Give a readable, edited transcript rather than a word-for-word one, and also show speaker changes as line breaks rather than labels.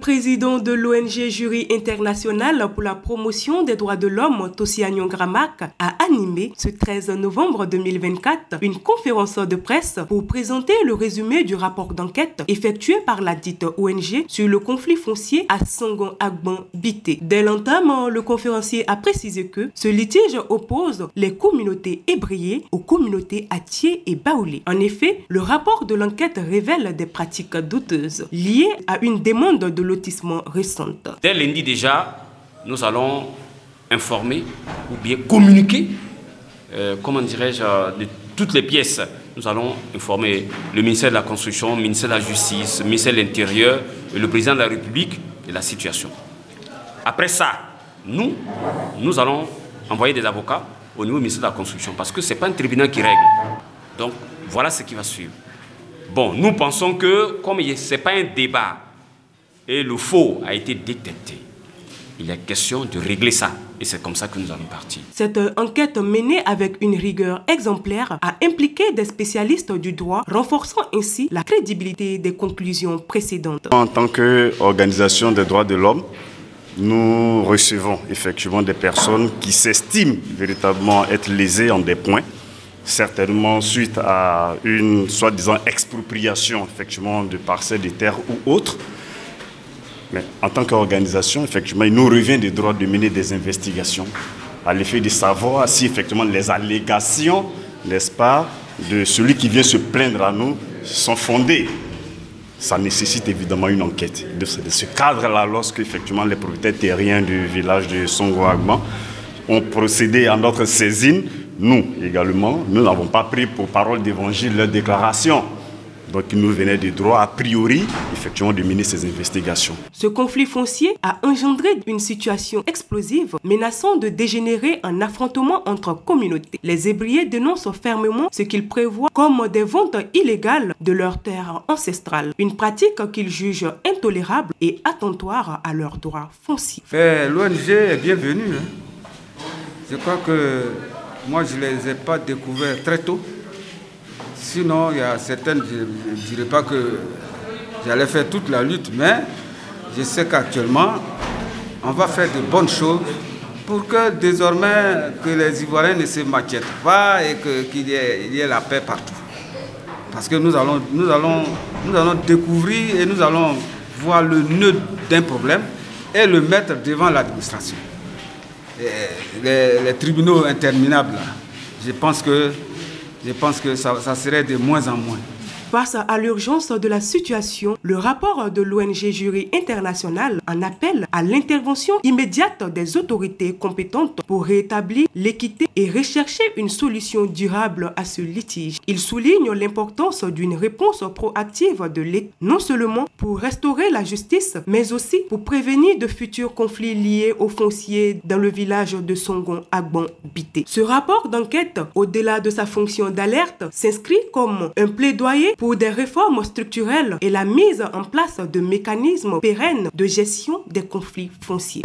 président de l'ONG Jury International pour la promotion des droits de l'homme, Tosiagnon Gramak, a animé ce 13 novembre 2024 une conférence de presse pour présenter le résumé du rapport d'enquête effectué par la dite ONG sur le conflit foncier à Songon-Agban-Bité. Dès l'entame, le conférencier a précisé que ce litige oppose les communautés ébriées aux communautés Atié et Baoulé. En effet, le rapport de l'enquête révèle des pratiques douteuses liées à une demande de lotissement récente.
Dès lundi déjà, nous allons informer ou bien communiquer, comment dirais-je, de toutes les pièces. Nous allons informer le ministère de la Construction, le ministère de la Justice, le ministère de l'Intérieur et le président de la République de la situation. Après ça, nous allons envoyer des avocats au niveau du ministère de la Construction parce que ce n'est pas un tribunal qui règle. Donc, voilà ce qui va suivre. Bon, nous pensons que, comme ce n'est pas un débat et le faux a été détecté, il est question de régler ça. Et c'est comme ça que nous allons partir.
Cette enquête menée avec une rigueur exemplaire a impliqué des spécialistes du droit, renforçant ainsi la crédibilité des conclusions précédentes.
En tant qu'organisation des droits de l'homme, nous recevons effectivement des personnes qui s'estiment véritablement être lésées en des points, certainement suite à une soi-disant expropriation effectivement de parcelles de terres ou autres. Mais en tant qu'organisation, effectivement, il nous revient des droits de mener des investigations à l'effet de savoir si effectivement les allégations, n'est-ce pas, de celui qui vient se plaindre à nous sont fondées. Ça nécessite évidemment une enquête. De ce cadre-là, lorsque effectivement les propriétaires terriens du village de Songon-Agban ont procédé à notre saisine, nous également, nous n'avons pas pris pour parole d'évangile leur déclaration. Donc il nous venait de droit, a priori, effectivement, de mener ces investigations.
Ce conflit foncier a engendré une situation explosive, menaçant de dégénérer en affrontement entre communautés. Les ébriés dénoncent fermement ce qu'ils prévoient comme des ventes illégales de leurs terres ancestrales. Une pratique qu'ils jugent intolérable et attentoire à leurs droits fonciers.
L'ONG est bienvenue. Je crois que moi, je ne les ai pas découverts très tôt. Sinon, il y a certaines, je ne dirais pas que j'allais faire toute la lutte, mais je sais qu'actuellement, on va faire de bonnes choses pour que désormais, que les Ivoiriens ne se m'inquiètent pas et qu'il y ait la paix partout. Parce que nous allons découvrir et nous allons voir le nœud d'un problème et le mettre devant l'administration. Les tribunaux interminables, là, je pense que ça serait de moins en moins.
Face à l'urgence de la situation, le rapport de l'ONG Jury International en appelle à l'intervention immédiate des autorités compétentes pour rétablir l'équité et rechercher une solution durable à ce litige. Il souligne l'importance d'une réponse proactive de l'État, non seulement pour restaurer la justice, mais aussi pour prévenir de futurs conflits liés aux fonciers dans le village de Songon-Agban-Bité. Ce rapport d'enquête, au-delà de sa fonction d'alerte, s'inscrit comme un plaidoyer pour des réformes structurelles et la mise en place de mécanismes pérennes de gestion des conflits fonciers.